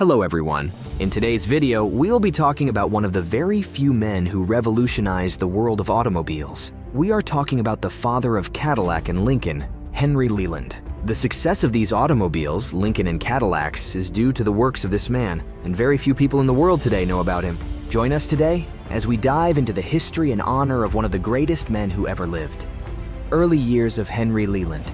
Hello everyone. In today's video, we'll be talking about one of the very few men who revolutionized the world of automobiles. We are talking about the father of Cadillac and Lincoln, Henry Leland. The success of these automobiles, Lincoln and Cadillacs, is due to the works of this man, and very few people in the world today know about him. Join us today as we dive into the history and honor of one of the greatest men who ever lived. Early years of Henry Leland.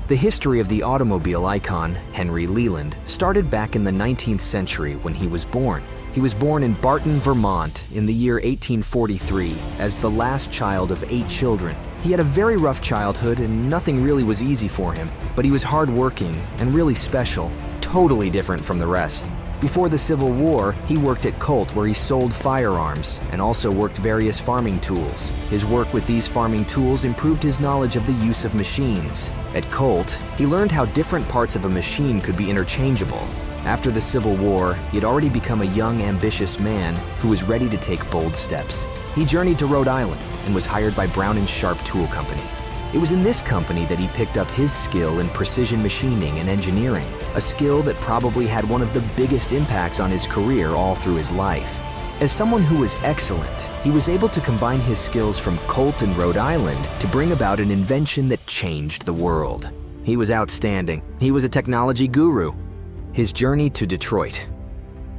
The history of the automobile icon, Henry Leland, started back in the 19th century when he was born. He was born in Barton, Vermont in the year 1843 as the last child of 8 children. He had a very rough childhood and nothing really was easy for him, but he was hardworking and really special, totally different from the rest. Before the Civil War, he worked at Colt where he sold firearms and also worked various farming tools. His work with these farming tools improved his knowledge of the use of machines. At Colt, he learned how different parts of a machine could be interchangeable. After the Civil War, he had already become a young, ambitious man who was ready to take bold steps. He journeyed to Rhode Island and was hired by Brown & Sharp Tool Company. It was in this company that he picked up his skill in precision machining and engineering, a skill that probably had one of the biggest impacts on his career all through his life. As someone who was excellent, he was able to combine his skills from Colt and Rhode Island to bring about an invention that changed the world. He was outstanding. He was a technology guru. His journey to Detroit.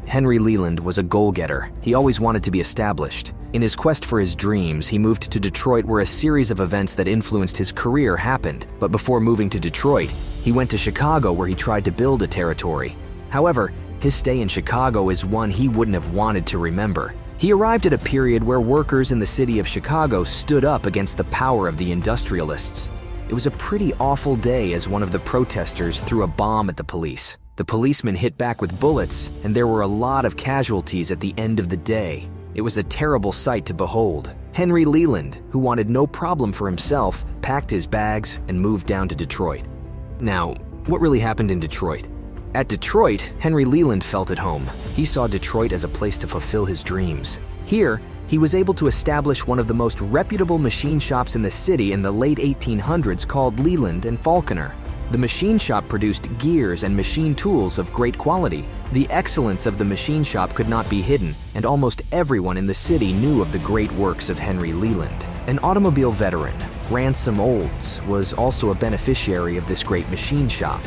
Henry Leland was a goal-getter. He always wanted to be established. In his quest for his dreams, he moved to Detroit where a series of events that influenced his career happened. But before moving to Detroit, he went to Chicago where he tried to build a territory. However, his stay in Chicago is one he wouldn't have wanted to remember. He arrived at a period where workers in the city of Chicago stood up against the power of the industrialists. It was a pretty awful day as one of the protesters threw a bomb at the police. The policeman hit back with bullets, and there were a lot of casualties at the end of the day. It was a terrible sight to behold. Henry Leland, who wanted no problem for himself, packed his bags and moved down to Detroit. Now, what really happened in Detroit? At Detroit, Henry Leland felt at home. He saw Detroit as a place to fulfill his dreams. Here, he was able to establish one of the most reputable machine shops in the city in the late 1800s called Leland and Falconer. The machine shop produced gears and machine tools of great quality. The excellence of the machine shop could not be hidden, and almost everyone in the city knew of the great works of Henry Leland. An automobile veteran, Ransom Olds, was also a beneficiary of this great machine shop.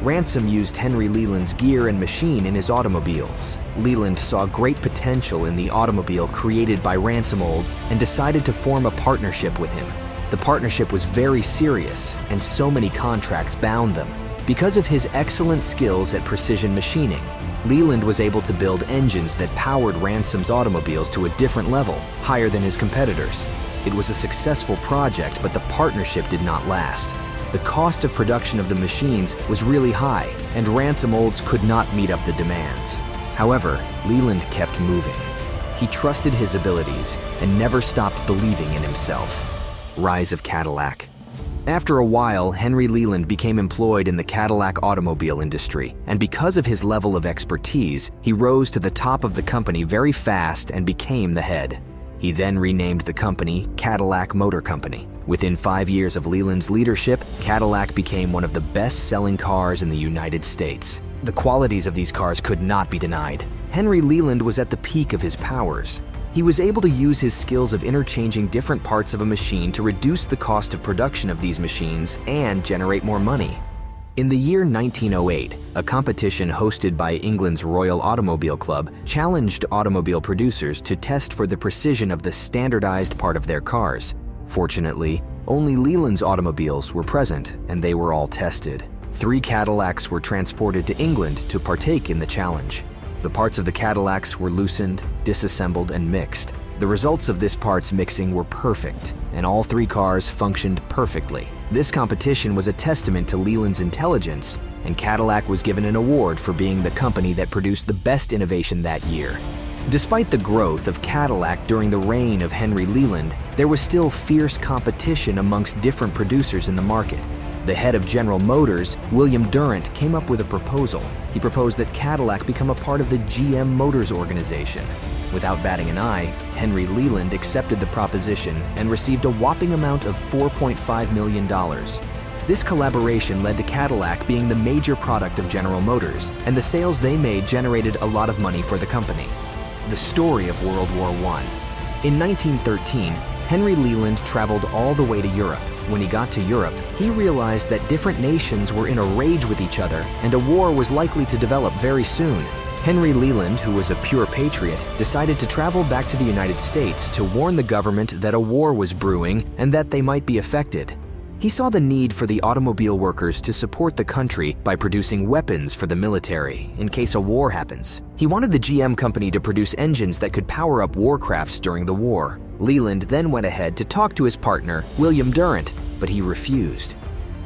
Ransom used Henry Leland's gear and machine in his automobiles. Leland saw great potential in the automobile created by Ransom Olds and decided to form a partnership with him. The partnership was very serious, and so many contracts bound them. Because of his excellent skills at precision machining, Leland was able to build engines that powered Ransom's automobiles to a different level, higher than his competitors. It was a successful project, but the partnership did not last. The cost of production of the machines was really high, and Ransom Olds could not meet up the demands. However, Leland kept moving. He trusted his abilities and never stopped believing in himself. Rise of Cadillac. After a while, Henry Leland became employed in the Cadillac automobile industry, and because of his level of expertise, he rose to the top of the company very fast and became the head. He then renamed the company Cadillac Motor Company. Within 5 years of Leland's leadership, Cadillac became one of the best-selling cars in the United States. The qualities of these cars could not be denied. Henry Leland was at the peak of his powers. He was able to use his skills of interchanging different parts of a machine to reduce the cost of production of these machines and generate more money. In the year 1908, a competition hosted by England's Royal Automobile Club challenged automobile producers to test for the precision of the standardized part of their cars. Fortunately, only Leland's automobiles were present, and they were all tested. 3 Cadillacs were transported to England to partake in the challenge. The parts of the Cadillacs were loosened, disassembled, and mixed. The results of this parts mixing were perfect, and all 3 cars functioned perfectly. This competition was a testament to Leland's intelligence, and Cadillac was given an award for being the company that produced the best innovation that year. Despite the growth of Cadillac during the reign of Henry Leland, there was still fierce competition amongst different producers in the market. The head of General Motors, William Durant, came up with a proposal. He proposed that Cadillac become a part of the GM Motors organization. Without batting an eye, Henry Leland accepted the proposition and received a whopping amount of $4.5 million. This collaboration led to Cadillac being the major product of General Motors, and the sales they made generated a lot of money for the company. The story of World War I. In 1913, Henry Leland traveled all the way to Europe. When he got to Europe, he realized that different nations were in a rage with each other, and a war was likely to develop very soon. Henry Leland, who was a pure patriot, decided to travel back to the United States to warn the government that a war was brewing and that they might be affected. He saw the need for the automobile workers to support the country by producing weapons for the military in case a war happens. He wanted the GM company to produce engines that could power up warcrafts during the war. Leland then went ahead to talk to his partner, William Durant, but he refused.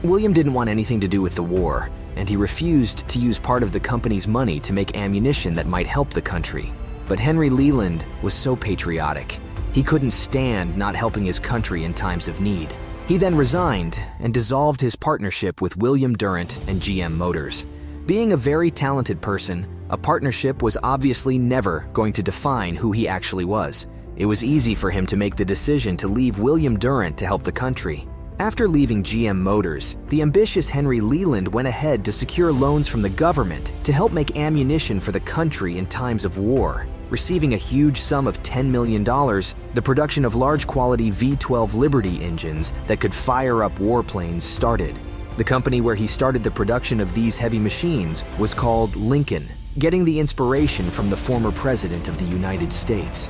William didn't want anything to do with the war, and he refused to use part of the company's money to make ammunition that might help the country. But Henry Leland was so patriotic. He couldn't stand not helping his country in times of need. He then resigned and dissolved his partnership with William Durant and GM Motors. Being a very talented person, a partnership was obviously never going to define who he actually was. It was easy for him to make the decision to leave William Durant to help the country. After leaving GM Motors, the ambitious Henry Leland went ahead to secure loans from the government to help make ammunition for the country in times of war. Receiving a huge sum of $10 million, the production of large-quality V-12 Liberty engines that could fire up warplanes started. The company where he started the production of these heavy machines was called Lincoln, getting the inspiration from the former president of the United States.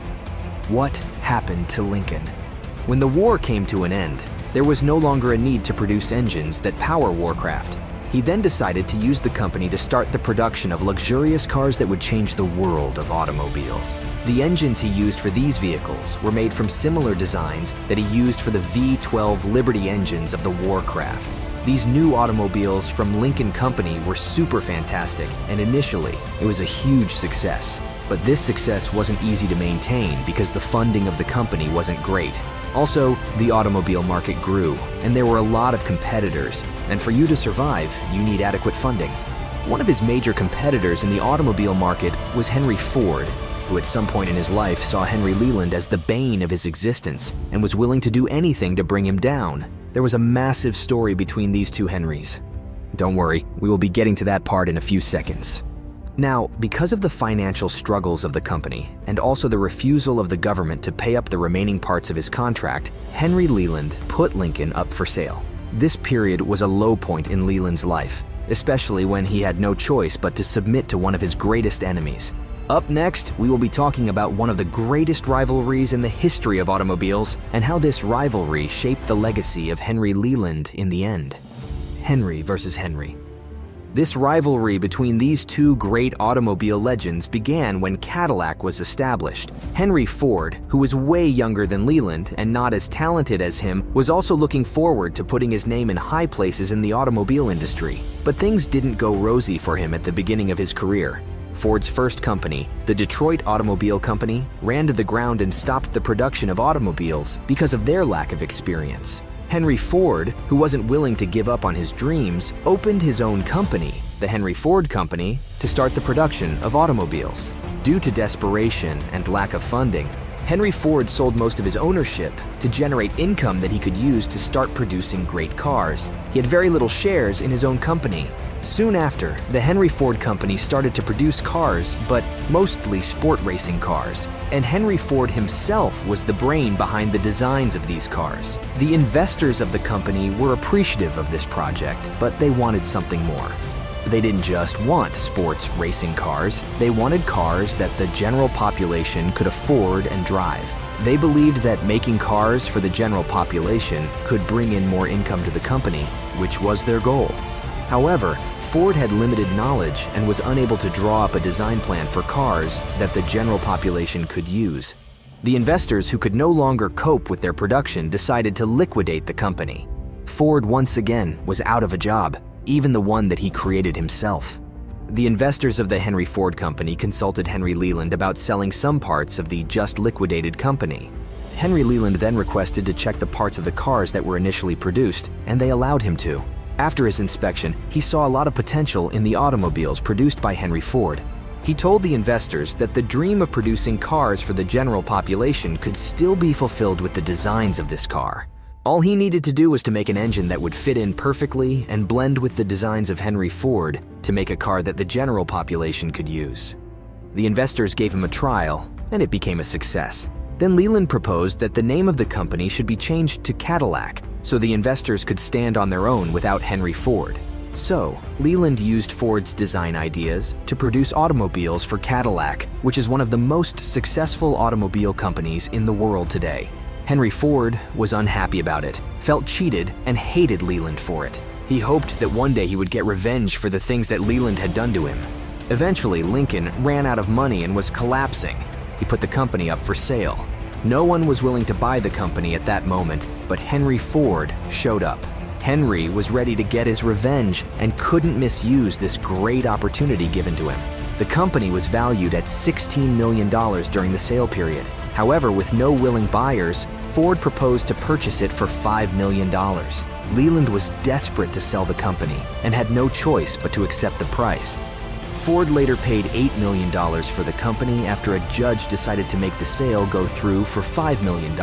What happened to Lincoln? When the war came to an end, there was no longer a need to produce engines that power warcraft. He then decided to use the company to start the production of luxurious cars that would change the world of automobiles. The engines he used for these vehicles were made from similar designs that he used for the V-12 Liberty engines of the Warcraft. These new automobiles from Lincoln Company were super fantastic, and initially, it was a huge success. But this success wasn't easy to maintain because the funding of the company wasn't great. Also, the automobile market grew, and there were a lot of competitors, and for you to survive, you need adequate funding. One of his major competitors in the automobile market was Henry Ford, who at some point in his life saw Henry Leland as the bane of his existence and was willing to do anything to bring him down. There was a massive story between these two Henrys. Don't worry, we will be getting to that part in a few seconds. Now, because of the financial struggles of the company and also the refusal of the government to pay up the remaining parts of his contract, Henry Leland put Lincoln up for sale. This period was a low point in Leland's life, especially when he had no choice but to submit to one of his greatest enemies. Up next, we will be talking about one of the greatest rivalries in the history of automobiles and how this rivalry shaped the legacy of Henry Leland in the end. Henry versus Henry. This rivalry between these two great automobile legends began when Cadillac was established. Henry Ford, who was way younger than Leland and not as talented as him, was also looking forward to putting his name in high places in the automobile industry. But things didn't go rosy for him at the beginning of his career. Ford's first company, the Detroit Automobile Company, ran to the ground and stopped the production of automobiles because of their lack of experience. Henry Ford, who wasn't willing to give up on his dreams, opened his own company, the Henry Ford Company, to start the production of automobiles. Due to desperation and lack of funding, Henry Ford sold most of his ownership to generate income that he could use to start producing great cars. He had very little shares in his own company. Soon after, the Henry Ford Company started to produce cars, but mostly sport racing cars, and Henry Ford himself was the brain behind the designs of these cars. The investors of the company were appreciative of this project, but they wanted something more. They didn't just want sports racing cars, they wanted cars that the general population could afford and drive. They believed that making cars for the general population could bring in more income to the company, which was their goal. However, Ford had limited knowledge and was unable to draw up a design plan for cars that the general population could use. The investors who could no longer cope with their production decided to liquidate the company. Ford once again was out of a job, even the one that he created himself. The investors of the Henry Ford Company consulted Henry Leland about selling some parts of the just liquidated company. Henry Leland then requested to check the parts of the cars that were initially produced, and they allowed him to. After his inspection, he saw a lot of potential in the automobiles produced by Henry Ford. He told the investors that the dream of producing cars for the general population could still be fulfilled with the designs of this car. All he needed to do was to make an engine that would fit in perfectly and blend with the designs of Henry Ford to make a car that the general population could use. The investors gave him a trial, and it became a success. Then Leland proposed that the name of the company should be changed to Cadillac, so the investors could stand on their own without Henry Ford. So, Leland used Ford's design ideas to produce automobiles for Cadillac, which is one of the most successful automobile companies in the world today. Henry Ford was unhappy about it, felt cheated, and hated Leland for it. He hoped that one day he would get revenge for the things that Leland had done to him. Eventually, Lincoln ran out of money and was collapsing. He put the company up for sale. No one was willing to buy the company at that moment, but Henry Ford showed up. Henry was ready to get his revenge and couldn't misuse this great opportunity given to him. The company was valued at $16 million during the sale period. However, with no willing buyers, Ford proposed to purchase it for $5 million. Leland was desperate to sell the company and had no choice but to accept the price. Ford later paid $8 million for the company after a judge decided to make the sale go through for $5 million.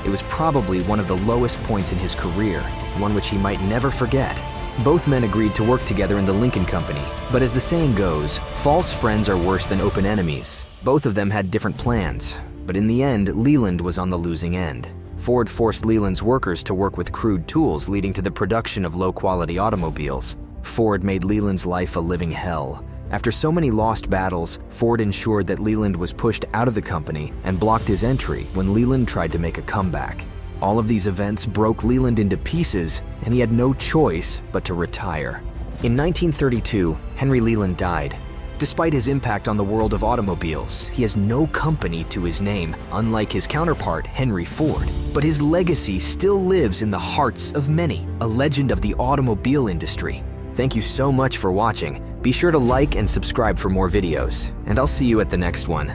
It was probably one of the lowest points in his career, one which he might never forget. Both men agreed to work together in the Lincoln Company, but as the saying goes, false friends are worse than open enemies. Both of them had different plans, but in the end, Leland was on the losing end. Ford forced Leland's workers to work with crude tools, leading to the production of low-quality automobiles. Ford made Leland's life a living hell. After so many lost battles, Ford ensured that Leland was pushed out of the company and blocked his entry when Leland tried to make a comeback. All of these events broke Leland into pieces, and he had no choice but to retire. In 1932, Henry Leland died. Despite his impact on the world of automobiles, he has no company to his name, unlike his counterpart, Henry Ford. But his legacy still lives in the hearts of many, a legend of the automobile industry. Thank you so much for watching. Be sure to like and subscribe for more videos, and I'll see you at the next one.